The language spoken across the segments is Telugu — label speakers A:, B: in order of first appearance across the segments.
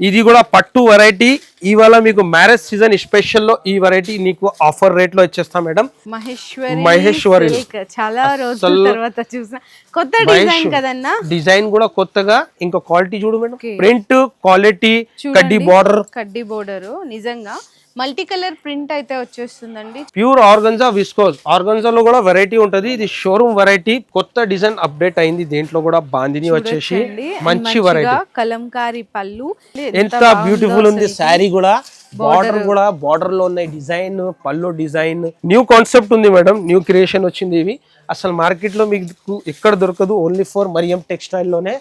A: ఇది కూడా పట్టు వెరైటీ. ఇవాళ మీకు మ్యారేజ్ సీజన్ స్పెషల్ లో ఈ వెరైటీ నీకు ఆఫర్ రేట్ లో ఇచ్చేస్తాం మేడం. మహేశ్వరి
B: చాలా రోజుల తర్వాత చూసా, కొత్త డిజైన్ కదన్నా.
A: డిజైన్ కూడా కొత్తగా, ఇంకా క్వాలిటీ చూడు మేడం, ప్రింట్ క్వాలిటీ, కడ్డీ బోర్డర్
B: నిజంగా మల్టీ కలర్ ప్రింట్ అయితే వచ్చేస్తుందండి.
A: Pure organza viscose. ఆర్గంజా లో కూడా వెరైటీ ఉంటది. ఇది షోరూమ్ వెరైటీ, కొత్త డిజైన్ అప్డేట్ అయింది. దేంట్లో కూడా బాందిని వచ్చేసి మంచి వెరైటీ,
B: కలంకారీ పళ్ళు
A: ఎంత బ్యూటిఫుల్ ఉంది. శారీ కూడా బార్డర్ లో ఉన్నాయి డిజైన్, పళ్ళు డిజైన్. న్యూ కాన్సెప్ట్ ఉంది మేడం, న్యూ క్రియేషన్ వచ్చింది. ఇవి అసలు మార్కెట్ లో మీకు ఎక్కడ దొరకదు, ఓన్లీ ఫర్ మరియం టెక్స్టైల్ లోనే.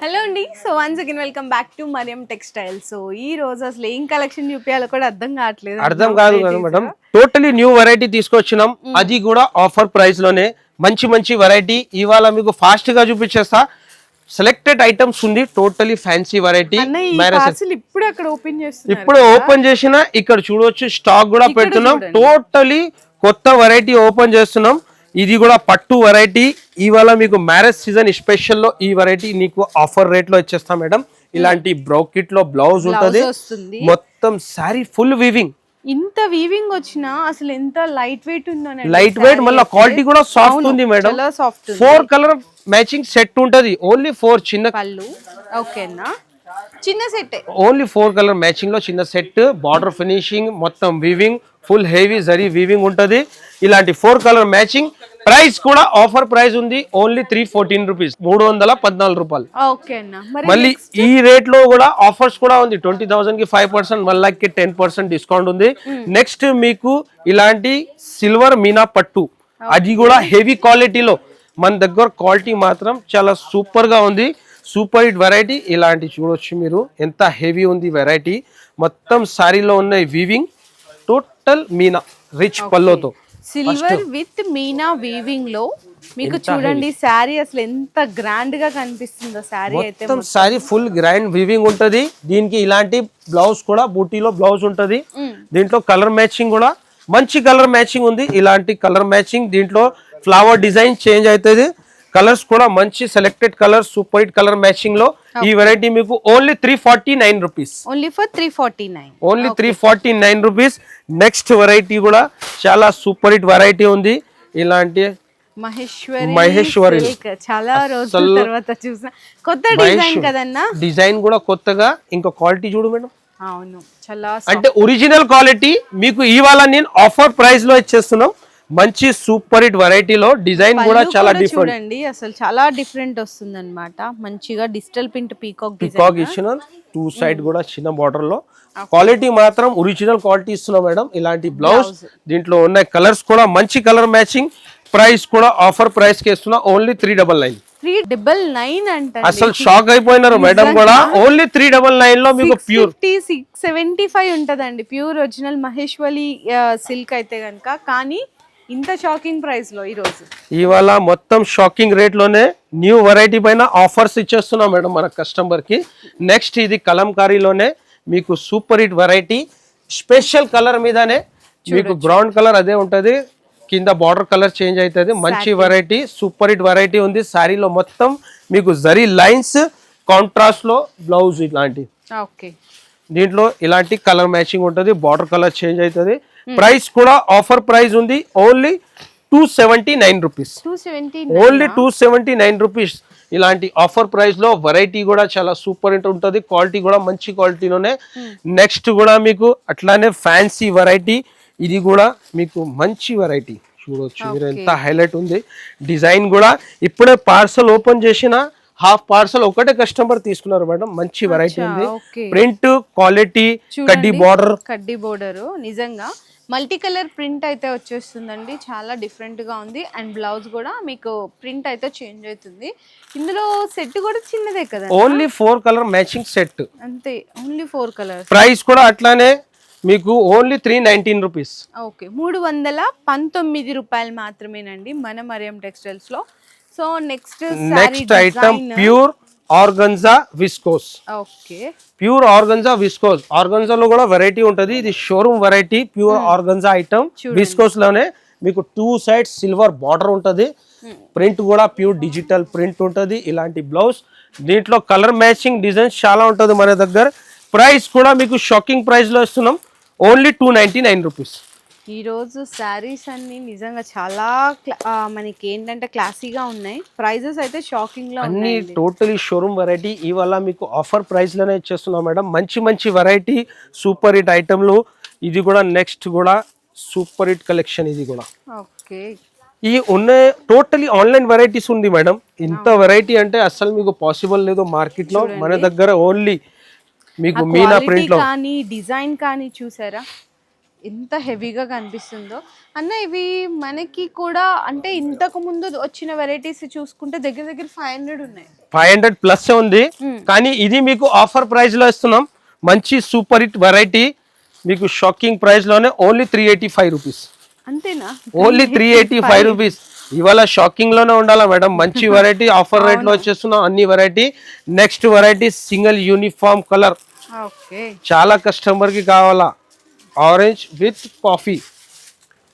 B: హలో అండి, so once again welcome back to Mariam textile. So ఈ రోజు అసలు ఏం కలెక్షన్ చూపించాలో కూడా అర్థం కాదు
A: కదా మేడం. టోటలీ న్యూ వెరైటీ తీసుకొచ్చినాం, అది కూడా ఆఫర్ ప్రైస్ లోనే. మంచి వెరైటీ ఇవాళ మీకు ఫాస్ట్ గా చూపించేస్తా. సెలెక్టెడ్ ఐటమ్స్ ఉంది, టోటలీ ఫ్యాన్సీ వెరైటీ. ఇప్పుడు ఓపెన్ చేసిన ఇక్కడ చూడొచ్చు, స్టాక్ కూడా పెడుతున్నాం. టోటలీ కొత్త వెరైటీ ఓపెన్ చేస్తున్నాం. ఇది కూడా పట్టు వెరైటీ. ఇవాళ మీకు మ్యారేజ్ సీజన్ స్పెషల్ లో ఈ వెరైటీ నీకు ఆఫర్ రేట్ లో ఇచ్చేస్తాం మేడం. ఇలాంటి బ్రౌకెట్ లో బ్లౌజ్ ఉంటది, మొత్తం సారీ ఫుల్ వీవింగ్.
B: ఇంత వీవింగ్ వచ్చినా అసలు ఎంత లైట్ వెయిట్ ఉందో,
A: లైట్ వెయిట్, మళ్ళీ క్వాలిటీ కూడా సాఫ్ట్ ఉంది మేడం. 4 కలర్ మ్యాచింగ్ సెట్ ఉంటది, ఓన్లీ 4 చిన్న
B: పళ్ళు. ఓకేనా, చిన్న సెట్,
A: ఓన్లీ 4 కలర్ మ్యాచింగ్ లో చిన్న సెట్. బార్డర్ ఫినిషింగ్ మొత్తం weaving, full heavy zari weaving ఉంటది. ఇలాంటి 4 కలర్ మ్యాచింగ్. ప్రైస్ కూడా ఆఫర్ ప్రైస్ ఉంది, ఓన్లీ 314 రూపీస్, 314 రూపాయలు. మళ్ళీ ఈ రేట్ లో కూడా ఆఫర్స్ కూడా ఉంది. 20,000 కి 5%, 1 lakh కి 10% డిస్కౌంట్ ఉంది. నెక్స్ట్ మీకు ఇలాంటి సిల్వర్ మీనా పట్టు, అది కూడా హెవీ క్వాలిటీలో. మన దగ్గర క్వాలిటీ మాత్రం చాలా సూపర్ గా ఉంది. Super hit variety. ఇలాంటి చూడొచ్చు మీరు, ఎంత హెవీ ఉంది వెరైటీ. మొత్తం సారీలో ఉన్న వీవింగ్, టోటల్ మీనా రిచ్ పల్లోతో,
B: సిల్వర్ విత్ మీనా వీవింగ్ లో. మీకు చూడండి శారీ అసలు ఎంత గ్రాండ్ గా కనిపిస్తుందో. శారీ అయితే
A: మొత్తం శారీ ఫుల్ గ్రాండ్ వీవింగ్ ఉంటది. దీనికి ఇలాంటి బ్లౌజ్ కూడా బూటీలో బ్లౌజ్ ఉంటది. దీంట్లో కలర్ మ్యాచింగ్ కూడా మంచి కలర్ మ్యాచింగ్ ఉంది. ఇలాంటి కలర్ మ్యాచింగ్, దీంట్లో ఫ్లవర్ డిజైన్ చేంజ్ అవుతుంది. కలర్స్ కూడా మంచి selected colours, super hit colour matching లో. ఈ వెరైటీ మీకు only 349 rupees,
B: only for 349,
A: only 349 rupees. Next variety కూడా చాలా సూపర్ హిట్ వెరైటీ ఉంది. ఇలాంటి మహేశ్వరి
B: చాలా రోజుల తర్వాత చూసా, కొత్త డిజైన్ కదన్నా.
A: డిజైన్ కూడా కొత్తగా, ఇంకా క్వాలిటీ చూడు మేడం.
B: అవును, చాలా
A: అంటే ఒరిజినల్ క్వాలిటీ మీకు ఇవాళ నేను ఆఫర్ ప్రైస్ లో ఇచ్చేస్తున్నాం. మంచి సూపర్ హిట్ వెరైటీలో. డిజైన్ కూడా చాలా డిఫరెంట్
B: చూడండి, అసలు చాలా డిఫరెంట్ వస్తుంది అనమాట. మంచిగా డిజిటల్ ప్రింట్ పీకాక్
A: ఇచ్చిన 2 సైడ్ కూడా చిన్న బార్డర్ లో. క్వాలిటీ మాత్రం ఒరిజినల్ క్వాలిటీ ఇస్తున్నాం మేడం. ఇలాంటి బ్లౌజ్, దీంట్లో ఉన్న కలర్స్ కూడా మంచి కలర్ మ్యాచింగ్. ప్రైస్ కూడా ఆఫర్ ప్రైస్ కి ఇస్తున్నా, ఓన్లీ
B: 399 అంటే
A: అసలు షాక్ అయిపోయినారు మేడం కూడా. ఓన్లీ 399 లో మీకు ప్యూర్
B: 675 ఉంటదండి, ప్యూర్ ఒరిజినల్ మహేశ్వరి సిల్క్ అయితే గనక. కానీ ఇంత షాకింగ్ ప్రైస్ లో ఈరోజు
A: ఇవాళ మొత్తం షాకింగ్ రేట్ లోనే న్యూ వెరైటీ పైన ఆఫర్స్ ఇచ్చేస్తున్నాం మేడం మన కస్టమర్ కి. నెక్స్ట్ ఇది కలంకారీలోనే మీకు super hit variety. Special colour మీదనే మీకు బ్రౌన్ కలర్ అదే ఉంటది, కింద బార్డర్ కలర్ చేంజ్ అవుతుంది. మంచి వెరైటీ, సూపర్ హిట్ వెరైటీ ఉంది. శారీలో మొత్తం మీకు జరీ లైన్స్, కాంట్రాస్ట్ లో బ్లౌజ్ ఇలాంటి. దీంట్లో ఇలాంటి కలర్ మ్యాచింగ్ ఉంటుంది, బార్డర్ కలర్ చేంజ్ అవుతుంది. ప్రైస్ కూడా ఆఫర్ ప్రైస్ ఉంది, ఓన్లీ 279 రూపీస్, ఓన్లీ 279 రూపీస్. ఇలాంటి ఆఫర్ ప్రైస్ లో వెరైటీ కూడా చాలా సూపర్ హిట్ ఉంటుంది. క్వాలిటీ కూడా మంచి క్వాలిటీలోనే. నెక్స్ట్ కూడా మీకు అట్లానే ఫ్యాన్సీ వెరైటీ. ఇది కూడా మీకు మంచి వెరైటీ చూడొచ్చు మీరు, ఎంత హైలైట్ ఉంది. డిజైన్ కూడా ఇప్పుడే పార్సల్ ఓపెన్ చేసిన హాఫ్ పార్సల్ ఒకటే కస్టమర్ తీసుకున్నారు మేడం. మంచి వెరైటీ ఉంది. ప్రింట్ క్వాలిటీ, కడ్డీ
B: బోర్డర్ నిజంగా మల్టీ కలర్ ప్రింట్ అయితే వచ్చేస్తుందండి. చాలా డిఫరెంట్ గా ఉంది. అండ్ బ్లౌజ్ కూడా మీకు ప్రింట్ అయితే చేంజ్ అవుతుంది. ఇందులో సెట్ కూడా చిన్నదే కదా,
A: ఓన్లీ 4 కలర్ మ్యాచింగ్ సెట్
B: అంతే, ఓన్లీ 4 కలర్స్.
A: ప్రైస్ కూడా అట్లానే మీకు ఓన్లీ 319 రూపీస్.
B: ఓకే, 319 రూపాయలు మాత్రమేనండి మన మరియం టెక్స్టైల్స్ లో. So next
A: item pure organza viscose.
B: Okay,
A: pure organza viscose. Organza లో కూడా వెరైటీ ఉంటది. ఇది showroom variety, pure organza item viscose లోనే. మీకు 2 సైడ్స్ సిల్వర్ బార్డర్ ఉంటుంది, ప్రింట్ కూడా ప్యూర్ డిజిటల్ ప్రింట్ ఉంటుంది. ఇలాంటి బ్లౌజ్ దీంట్లో కలర్ మ్యాచింగ్ డిజైన్స్ చాలా ఉంటుంది మన దగ్గర. ప్రైస్ కూడా మీకు షాకింగ్ ప్రైస్లో ఇస్తున్నాం, ఓన్లీ 299 రూపీస్.
B: ఈరోజు శారీస్ అన్ని నిజంగా చాలా మనకి ఏంటంటే క్లాసీగా ఉన్నాయి. ప్రైజెస్ అయితే షాకింగ్లో
A: అన్ని
B: ఉన్నాయి.
A: టోటలీ షోరూమ్ వెరైటీ ఇవాళ మీకు ఆఫర్ ప్రైస్లోనే ఇచ్చేస్తున్నాం మేడం. మంచి మంచి వెరైటీ సూపర్ హిట్ ఐటమ్లు. ఇది కూడా నెక్స్ట్ కూడా సూపర్ హిట్ కలెక్షన్. ఇది కూడా
B: ఓకే,
A: ఈ ఉన్న టోటలీ ఆన్లైన్ వెరైటీస్ ఉంది మేడం. ఇంత వెరైటీ అంటే అసలు మీకు పాసిబుల్ లేదు మార్కెట్లో. మన దగ్గర ఓన్లీ మీకు మీనా ప్రింట్ లో
B: కానీ డిజైన్ కానీ చూసారా ఎంత హెవీగా కనిపిస్తుందో అన్న. ఇవి మనకి కూడా అంటే ఇంతకు ముందు వచ్చిన వెరైటీస్ చూసుకుంటే దగ్గర దగ్గర 500 ఉన్నాయి.
A: 500 ప్లస్ ఉంది. కానీ ఇది మీకు ఆఫర్ ప్రైస్ లో ఇస్తున్నాం. మంచి సూపర్ హిట్ వెరైటీ మీకు షాకింగ్ ప్రైస్ లోనే ఓన్లీ 385 రూపీస్.
B: అంతేనా?
A: Only 385 rupees. ఇవాళ షాకింగ్ లోనే ఉండాలా మేడం. మంచి వెరైటీ ఆఫర్ రేట్ లో వచ్చేస్తున్నాం అన్ని variety. Next variety single uniform colour.
B: Okay,
A: చాలా కస్టమర్ కి కావాలా, ఆరెంజ్ విత్ కాఫీ.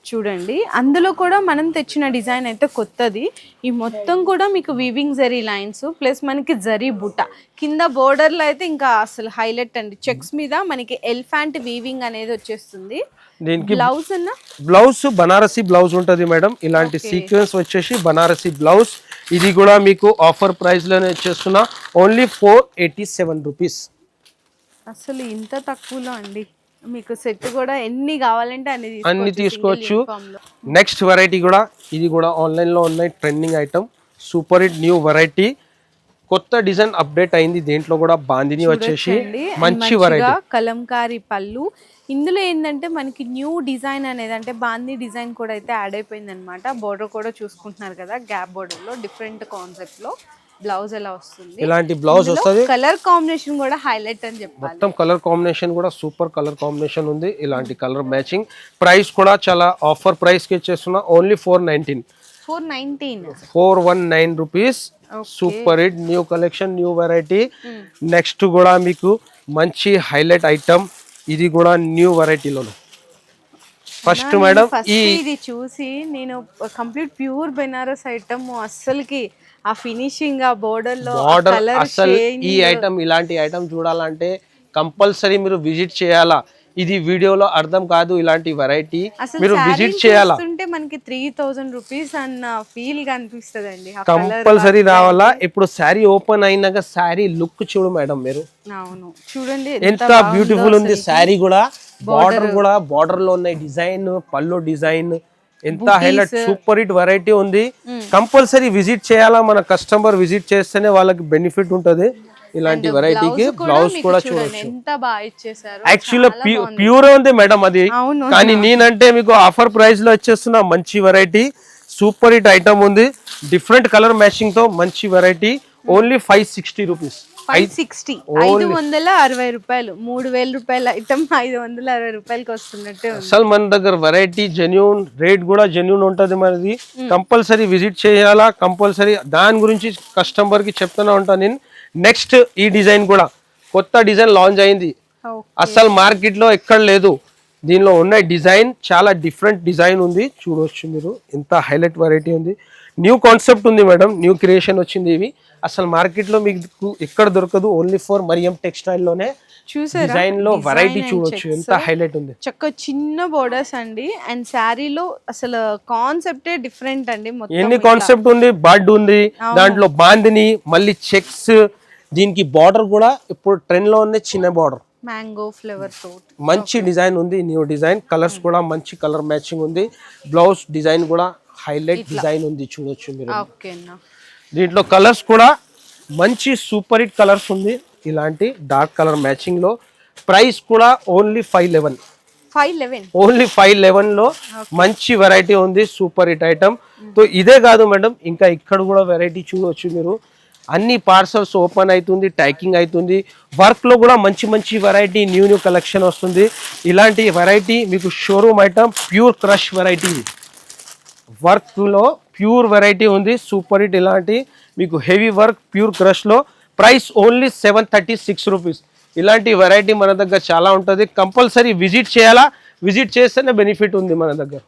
B: చూడండి అందులో కూడా మనం తెచ్చిన డిజైన్ అయితే కొత్తది. ఈ మొత్తం కూడా మీకు వీవింగ్ జరీ లైన్స్ ప్లస్ మనకి జరీ బుట్ట కింద బోర్డర్లో అయితే ఇంకా అసలు హైలైట్ అండి. చెక్స్ మీద మనకి ఎలిఫెంట్ వీవింగ్ అనేది వచ్చేస్తుంది.
A: దీనికి
B: బ్లౌజ్ అన్న
A: బ్లౌజ్ బనారసి బ్లౌజ్ ఉంటుంది మేడం. ఇలాంటి సీక్వెన్స్ వచ్చేసి బనారసి బ్లౌజ్. ఇది కూడా మీకు ఆఫర్ ప్రైస్ లోనే వచ్చేస్తున్నా, ఓన్లీ 487 రూపీస్.
B: అసలు ఇంత తక్కువలో అండి. మీకు సెట్ కూడా ఎన్ని కావాలంటే
A: అన్ని తీసుకోవచ్చు. నెక్స్ట్ వెరైటీ కూడా ఇది కూడా ఆన్లైన్ లో ఉన్నాయి trending item, super hit new variety. కొత్త డిజైన్ అప్డేట్ అయింది. దీంట్లో కూడా బాందిని వచ్చేసి మంచి వెరైటీ
B: కలంకారీ పళ్ళు. ఇందులో ఏంటంటే మనకి న్యూ డిజైన్ అనేది అంటే బాందీ డిజైన్ కూడా అయితే యాడ్ అయిపోయింది అనమాట. బోర్డర్ కూడా చూసుకుంటున్నారు కదా, గ్యాప్ బోర్డర్ లో డిఫరెంట్ కాన్సెప్ట్ లో బ్లౌజ్ ఎలా వస్తుంది.
A: ఇలాంటి బ్లౌజ్ వస్తుంది.
B: కలర్ కాంబినేషన్ కూడా హైలైట్ అని చెప్పాలి.
A: మొత్తం కలర్ కాంబినేషన్ కూడా సూపర్ కలర్ కాంబినేషన్ ఉంది. ఇలాంటి కలర్ మ్యాచింగ్. ప్రైస్ కూడా చాలా ఆఫర్ ప్రైస్ కి ఇచ్చేస్తున్నా, only 419 rupees. Super hit new collection, new variety. Next కూడా మీకు మంచి హైలైట్ ఐటమ్. ఇది కూడా న్యూ వెరైటీలో. ఫస్ట్ మేడం
B: ఇది చూసి నేను కంప్లీట్ ప్యూర్ బెనారస్ ఐటమ్ అస్సలకి ఆ ఫినిషింగ్ ఆ బోర్డర్ లో
A: అసలు ఈ ఐటమ్ ఇలాంటి ఐటమ్ చూడాలంటే కంపల్సరీ మీరు విజిట్ చేయాలా. ఇది వీడియోలో అర్థం కాదు. ఇలాంటి వెరైటీ మీరు విజిట్ చేయాలా.
B: మనకి 3000 రూపీస్ అన్న ఫీల్ గా అనిపిస్తుంది.
A: కంపల్సరీ రావాలా. ఇప్పుడు శారీ ఓపెన్ అయినాక శారీ లుక్ చూడు మేడం మీరు.
B: అవును చూడండి
A: ఎంత బ్యూటిఫుల్ ఉంది శారీ కూడా. బార్డర్ లో ఉన్నాయి డిజైన్, పళ్ళు డిజైన్ ఎంత హైలైట్ సూపర్ హిట్ వెరైటీ ఉంది. కంపల్సరీ విజిట్ చేయాలా. మన కస్టమర్ విజిట్ చేస్తేనే వాళ్ళకి బెనిఫిట్ ఉంటది. ఇలాంటి వెరైటీకి బ్లౌజ్ కూడా చూడొచ్చు.
B: ఎంత బాగా ఇచ్చేసారు.
A: యాక్చువల్లీ ప్యూర్ ఉంది మేడం అది. కానీ నేనంటే మీకు ఆఫర్ ప్రైస్ లో వచ్చేస్తున్నా మంచి వెరైటీ. సూపర్ హిట్ ఐటమ్ ఉంది. డిఫరెంట్ కలర్ మ్యాచింగ్ తో మంచి వెరైటీ. Only 560 rupees.
B: 560 560 రూపాయలు. 3000 రూపాయల ఐటమ్ 560 రూపాయలకి వస్తున్నట్టే ఉంది.
A: అసలు మన దగ్గర వెరైటీ జెన్యూన్, రేట్ కూడా జెన్యూన్ ఉంటది మనది. కంపల్సరీ విజిట్ చేయాలా. కంపల్సరీ దాని గురించి కస్టమర్ కి చెప్తూనే ఉంటాను నేను. నెక్స్ట్ ఈ డిజైన్ కూడా కొత్త డిజైన్ లాంచ్ అయింది. అసలు మార్కెట్ లో ఎక్కడ లేదు. దీనిలో ఉన్న డిజైన్ చాలా డిఫరెంట్ డిజైన్ ఉంది. చూడవచ్చు మీరు ఎంత హైలైట్ వెరైటీ ఉంది. న్యూ కాన్సెప్ట్ ఉంది మేడం. న్యూ క్రియేషన్ వచ్చింది. ఇవి అసలు మార్కెట్ లో మీకు ఎక్కడ దొరకదు. ఓన్లీ ఫర్ మరియం టెక్స్టైల్ లోనే డిజైన్ లో వెరైటీ చూడొచ్చు ఎంత హైలైట్ ఉంది.
B: చక్క చిన్న బోర్డర్స్ అండి. అండ్ శారీలో అసలు కాన్సెప్టే డిఫరెంట్ అండి.
A: ఎన్ని కాన్సెప్ట్ ఉంది. బర్డ్ ఉంది, దాంట్లో బాందిని, మళ్ళీ చెక్స్. దీనికి బార్డర్ కూడా ఇప్పుడు ట్రెండ్ లో ఉంది. చిన్న బార్డర్
B: మ్యాంగో ఫ్లేవర్ తో
A: మంచి డిజైన్ ఉంది. New design. కలర్స్ కూడా మంచి కలర్ మ్యాచింగ్ ఉంది. బ్లౌజ్ డిజైన్ కూడా హైలైట్ డిజైన్ ఉంది. చూడొచ్చు మీరు. దీంట్లో కలర్స్ కూడా మంచి సూపర్ హిట్ కలర్స్ ఉంది. ఇలాంటి డార్క్ కలర్ మ్యాచింగ్ లో. ప్రైస్ కూడా ఓన్లీ 511. ఓన్లీ 511 లో మంచి వెరైటీ ఉంది. Super hit item. సో ఇదే కాదు మేడం, ఇంకా ఇక్కడ కూడా వెరైటీ చూడవచ్చు మీరు. అన్ని పార్సల్స్ ఓపెన్ అవుతుంది, ట్యాకింగ్ అవుతుంది. వర్క్ లో కూడా మంచి మంచి వెరైటీ, న్యూ కలెక్షన్ వస్తుంది. ఇలాంటి వెరైటీ మీకు showroom item pure crush variety. Work లో ప్యూర్ వెరైటీ ఉంది. Super hit. ఇలాంటి మీకు హెవీ వర్క్ ప్యూర్ క్రష్ లో. Price only 736 rupees. ఇలాంటి వెరైటీ మన దగ్గర చాలా ఉంటుంది. కంపల్సరీ విజిట్ చేయాలా. విజిట్ చేస్తేనే బెనిఫిట్ ఉంది మన దగ్గర.